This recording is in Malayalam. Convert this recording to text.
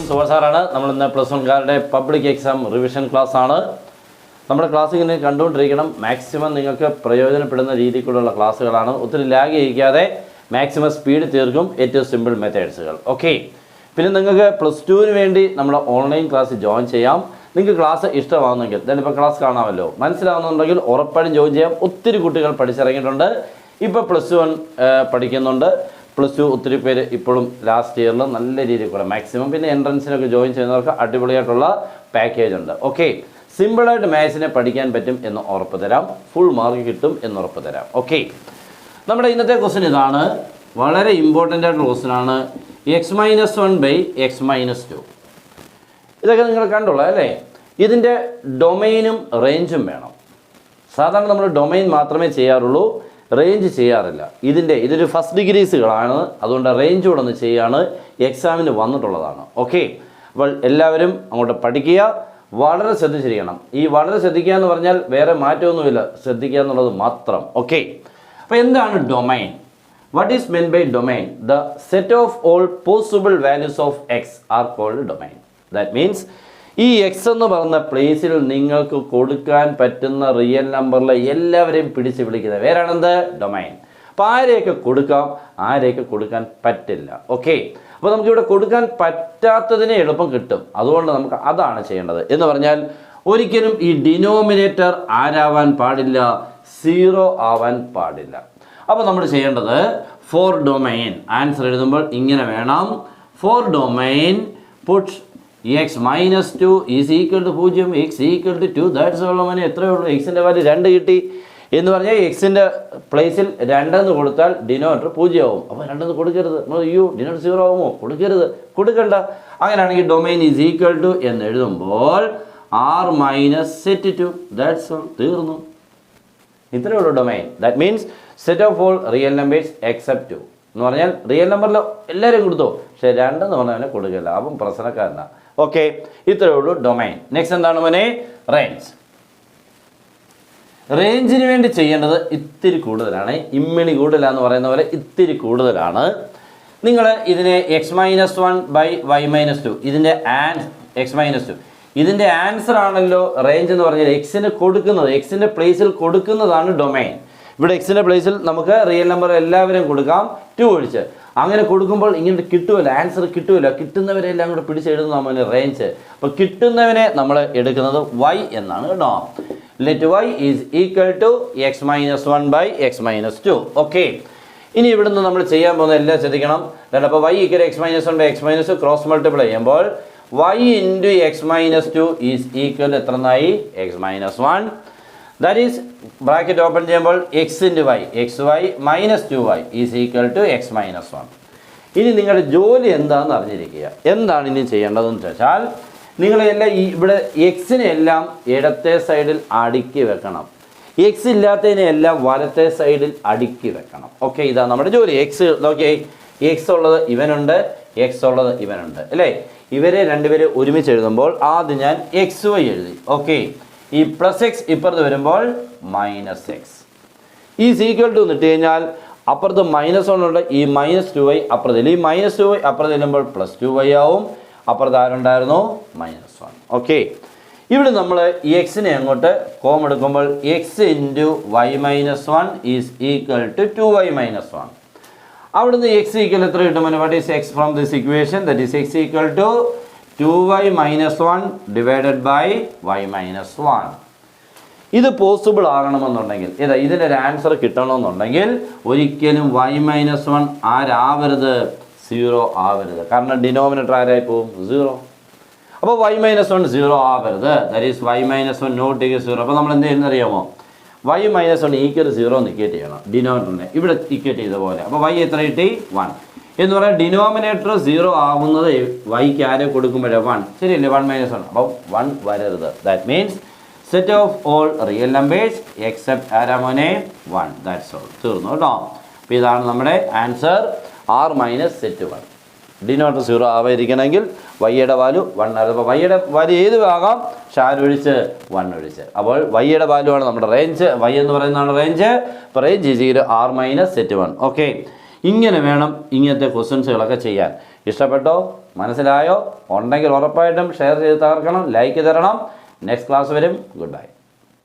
സുഭാഷാറാണ്. നമ്മളിന്ന് +1കാരുടെ പബ്ലിക് എക്സാം റിവിഷൻ ക്ലാസ് ആണ്. നമ്മുടെ ക്ലാസ് ഇങ്ങനെ കണ്ടുകൊണ്ടിരിക്കണം. മാക്സിമം നിങ്ങൾക്ക് പ്രയോജനപ്പെടുന്ന രീതിക്കുള്ള ക്ലാസ്സുകളാണ്. ഒത്തിരി ലാഗ് ചെയ്യിക്കാതെ മാക്സിമം സ്പീഡ് തീർക്കും. ഏറ്റവും സിമ്പിൾ മെത്തേഡ്സുകൾ. ഓക്കെ, പിന്നെ നിങ്ങൾക്ക് +2 വേണ്ടി നമ്മുടെ ഓൺലൈൻ ക്ലാസ് ജോയിൻ ചെയ്യാം. നിങ്ങൾക്ക് ക്ലാസ് ഇഷ്ടമാകുന്നെങ്കിൽ ഞാനിപ്പോൾ ക്ലാസ് കാണാമല്ലോ, മനസ്സിലാവുന്നുണ്ടെങ്കിൽ ഉറപ്പായും ജോയിൻ ചെയ്യാം. ഒത്തിരി കുട്ടികൾ പഠിച്ചിറങ്ങിയിട്ടുണ്ട്. ഇപ്പോൾ +1 പഠിക്കുന്നുണ്ട്. +2 ഒത്തിരി പേര് ഇപ്പോഴും ലാസ്റ്റ് ഇയറിൽ നല്ല രീതിയിൽ കൂടെ മാക്സിമം, പിന്നെ എൻട്രൻസിനൊക്കെ ജോയിൻ ചെയ്യുന്നവർക്ക് അടിപൊളിയായിട്ടുള്ള പാക്കേജ് ഉണ്ട്. ഓക്കെ, സിമ്പിളായിട്ട് മാത്സിനെ പഠിക്കാൻ പറ്റും എന്ന് ഉറപ്പ് തരാം. ഫുൾ മാർക്ക് കിട്ടും എന്ന് ഉറപ്പ് തരാം. ഓക്കെ, നമ്മുടെ ഇന്നത്തെ ക്വസ്റ്റ്യൻ ഇതാണ്. വളരെ ഇമ്പോർട്ടൻ്റ് ആയിട്ടുള്ള ക്വസ്റ്റ്യനാണ്. x-1/x-2. ഇതൊക്കെ നിങ്ങൾ കണ്ടുള്ള അല്ലേ? ഇതിൻ്റെ ഡൊമൈനും റേഞ്ചും വേണം. സാധാരണ നമ്മൾ ഡൊമൈൻ മാത്രമേ ചെയ്യാറുള്ളൂ, റേഞ്ച് ചെയ്യാറില്ല. ഇതൊരു ഫസ്റ്റ് ഡിഗ്രീസുകളാണ്, അതുകൊണ്ട് റേഞ്ച് കൂടെ ഒന്ന് ചെയ്യാണ്. എക്സാമിന് വന്നിട്ടുള്ളതാണ്. ഓക്കെ, അപ്പോൾ എല്ലാവരും അങ്ങോട്ട് പഠിക്കുക, വളരെ ശ്രദ്ധിച്ചിരിക്കണം. ഈ വളരെ ശ്രദ്ധിക്കുക എന്ന് പറഞ്ഞാൽ വേറെ മാറ്റമൊന്നുമില്ല, ശ്രദ്ധിക്കുക എന്നുള്ളത് മാത്രം. ഓക്കെ, അപ്പോൾ എന്താണ് domain? What is meant by domain? The set of all possible values of x are called domain. That means ഈ എക്സ് എന്ന് പറയുന്ന പ്ലേസിൽ നിങ്ങൾക്ക് കൊടുക്കാൻ പറ്റുന്ന റിയൽ നമ്പറിലെ എല്ലാവരെയും പിടിച്ച് വിളിക്കുന്ന പേരാണെന്ത്? ഡൊമൈൻ. അപ്പോൾ ആരെയൊക്കെ കൊടുക്കാം, ആരെയൊക്കെ കൊടുക്കാൻ പറ്റില്ല. ഓക്കെ, അപ്പോൾ നമുക്കിവിടെ കൊടുക്കാൻ പറ്റാത്തതിനെ എളുപ്പം കിട്ടും. അതുകൊണ്ട് നമുക്ക് അതാണ് ചെയ്യേണ്ടത്. എന്ന് പറഞ്ഞാൽ ഒരിക്കലും ഈ ഡിനോമിനേറ്റർ ആരാവാൻ പാടില്ല, 0 ആവാൻ പാടില്ല. അപ്പോൾ നമ്മൾ ചെയ്യേണ്ടത് ഫോർ ഡൊമൈൻ ആൻസർ എഴുതുമ്പോൾ ഇങ്ങനെ വേണം. For domain put x-2 is equal to 0, x equal to 2. That's all. മോനെ എത്രയേ ഉള്ളൂ? എക്സിൻ്റെ വാല്യൂ 2 കിട്ടി എന്ന് പറഞ്ഞാൽ എക്സിൻ്റെ പ്ലേസിൽ 2 എന്ന് കൊടുത്താൽ ഡിനോമിനേറ്റർ 0 ആവും. അപ്പോൾ 2 എന്ന് കൊടുക്കരുത്. അയ്യോ, ഡിനോമിനേറ്റർ 0 ആവുമോ? കൊടുക്കണ്ട. അങ്ങനെയാണെങ്കിൽ ഡൊമൈൻ ഈസ് ഈക്വൽ ടു എന്ന് എഴുതുമ്പോൾ r-2. ദാറ്റ്സ് ഓൾ, തീർന്നു. ഇത്രയേ ഉള്ളൂ domain. That means set of all real numbers except 2 എന്ന് പറഞ്ഞാൽ റിയൽ നമ്പറിൽ എല്ലാവരും കൊടുത്തോ, പക്ഷേ 2 എന്ന് പറഞ്ഞാൽ കൊടുക്കില്ല, അപ്പം പ്രശ്നക്കാരനാണ്. ഓക്കെ, ഇത്രയേ ഉള്ളൂ ഡൊമൈൻ. നെക്സ്റ്റ് എന്താണ് മോനെ? റേഞ്ച്. റേഞ്ചിന് വേണ്ടി ചെയ്യേണ്ടത് ഇത്തിരി കൂടുതലാണ്. ഇമ്മിണി കൂടുതലാന്ന് പറയുന്ന പോലെ ഇത്തിരി കൂടുതലാണ്. നിങ്ങൾ ഇതിനെ x-1/y-2 ഇതിൻ്റെ x-2 ഇതിൻ്റെ ആൻസർ ആണല്ലോ റേഞ്ച് എന്ന് പറഞ്ഞാൽ. എക്സിന് കൊടുക്കുന്നത്, എക്സിൻ്റെ പ്ലേസിൽ കൊടുക്കുന്നതാണ് ഡൊമൈൻ. ഇവിടെ എക്സിൻ്റെ പ്ലേസിൽ നമുക്ക് റിയൽ നമ്പർ എല്ലാവരും കൊടുക്കാം, 2 ഒഴിച്ച്. അങ്ങനെ കൊടുക്കുമ്പോൾ ഇങ്ങനെ കിട്ടുമല്ലോ, ആൻസർ കിട്ടുമല്ലോ. കിട്ടുന്നവരെല്ലാം കൂടെ പിടിച്ചെഴുതുന്ന നമ്മൾ റേഞ്ച്. അപ്പോൾ കിട്ടുന്നവനെ നമ്മൾ എടുക്കുന്നത് y എന്നാണ് കേട്ടോ. Let y is equal to x-1/x-2. Okay, ഇനി ഇവിടുന്ന് നമ്മൾ ചെയ്യാൻ പോകുന്ന എല്ലാം ശ്രദ്ധിക്കണം. അപ്പോൾ y equal x-1/x-2 cross multiply ചെയ്യുമ്പോൾ y into x-2 is equal എത്രന്നായി? x-1. That is bracket open ചെയ്യുമ്പോൾ x into y, xy minus 2y is equal to x-1. ഇനി നിങ്ങളുടെ ജോലി എന്താണെന്ന് അറിഞ്ഞിരിക്കുക. എന്താണ് ഇനി ചെയ്യേണ്ടതെന്ന് വെച്ചാൽ നിങ്ങളെല്ലാം ഇവിടെ എക്സിനെ എല്ലാം ഇടത്തെ സൈഡിൽ അടുക്കി വെക്കണം, എക്സ് ഇല്ലാത്തതിനെ എല്ലാം വലത്തെ സൈഡിൽ അടുക്കി വെക്കണം. ഓക്കെ, ഇതാണ് നമ്മുടെ ജോലി. എക്സ് നോക്കിയേ, എക്സ് ഉള്ളത് ഇവനുണ്ട്, എക്സ് ഉള്ളത് ഇവനുണ്ട് അല്ലേ? ഇവരെ രണ്ടുപേരെ ഒരുമിച്ച് എഴുതുമ്പോൾ ആദ്യം ഞാൻ xy എഴുതി. ഓക്കെ, ഈ +x ഇപ്പുറത്ത് വരുമ്പോൾ -x ഈസ് ഈക്വൽ ടു എന്നിട്ട് കഴിഞ്ഞാൽ അപ്പുറത്ത് -1 ഉണ്ട്, ഈ -2y അപ്പുറത്ത്, ഈ -2y അപ്പുറത്ത് ചെല്ലുമ്പോൾ +2y ആവും. അപ്പുറത്ത് ആരുണ്ടായിരുന്നു? -1. ഓക്കെ, ഇവിടെ നമ്മൾ ഈ എക്സിനെ അങ്ങോട്ട് കോം എടുക്കുമ്പോൾ x into y-1 is equal to 2y-1. അവിടുന്ന് x ഈക്വൽ എത്ര കിട്ടും? What is x from this equation? That is x equal to 2y-1 divided by y-1. ഇത് പോസിബിൾ ആകണമെന്നുണ്ടെങ്കിൽ, ഇതിനൊരു ആൻസർ കിട്ടണമെന്നുണ്ടെങ്കിൽ ഒരിക്കലും y-1 ആരാവരുത്? 0 ആവരുത്. കാരണം ഡിനോമിനേറ്റർ ആരായി പോവും? 0. അപ്പോൾ y-1 0 ആവരുത്. That is y-1 not equal 0. അപ്പോൾ നമ്മൾ എന്ത് ചെയ്യുന്നറിയാമോ? y-1 ഈക്വൽ 0 ഇക്വേറ്റ് ചെയ്യണം ഡിനോമിനേറ്ററിനെ. ഇവിടെ ഇക്വേറ്റ് ചെയ്ത പോലെ. അപ്പോൾ y എത്ര കിട്ടി? 1 എന്ന് പറയാൻ ഡിനോമിനേറ്റർ 0 ആവുന്നത് വൈക്ക് ആരെ കൊടുക്കുമ്പോഴേ 1. ശരിയല്ലേ? 1-1. അപ്പോൾ 1 വരരുത്. That means set of all real numbers except ആരാമോനെ? 1. ദാറ്റ്സ് ഓൾ, തീർന്നു കേട്ടോ. അപ്പോൾ ഇതാണ് നമ്മുടെ ആൻസർ, r-1. ഡിനോമിനേറ്റർ 0 ആവാതിരിക്കണമെങ്കിൽ വൈയുടെ വാല്യൂ 1 ആയിരുന്നു. അപ്പോൾ വൈയുടെ വാല്യൂ ഏത് ആകാം? ഒഴിച്ച് 1 ഒഴിച്ച്. അപ്പോൾ വൈയുടെ വാല്യൂ ആണ് നമ്മുടെ റേഞ്ച്. വൈ എന്ന് പറയുന്നതാണ് റേഞ്ച്. അപ്പോൾ റേഞ്ച് ഈസ് r-1. ഓക്കെ, ഇങ്ങനെ വേണം ഇങ്ങനത്തെ ക്വസ്റ്റ്യൻസുകളൊക്കെ ചെയ്യാൻ. ഇഷ്ടപ്പെട്ടോ? മനസ്സിലായോ? ഉണ്ടെങ്കിൽ ഉറപ്പായിട്ടും ഷെയർ ചെയ്ത് തകർക്കണം, ലൈക്ക് തരണം. നെക്സ്റ്റ് ക്ലാസ് വരും. Good bye.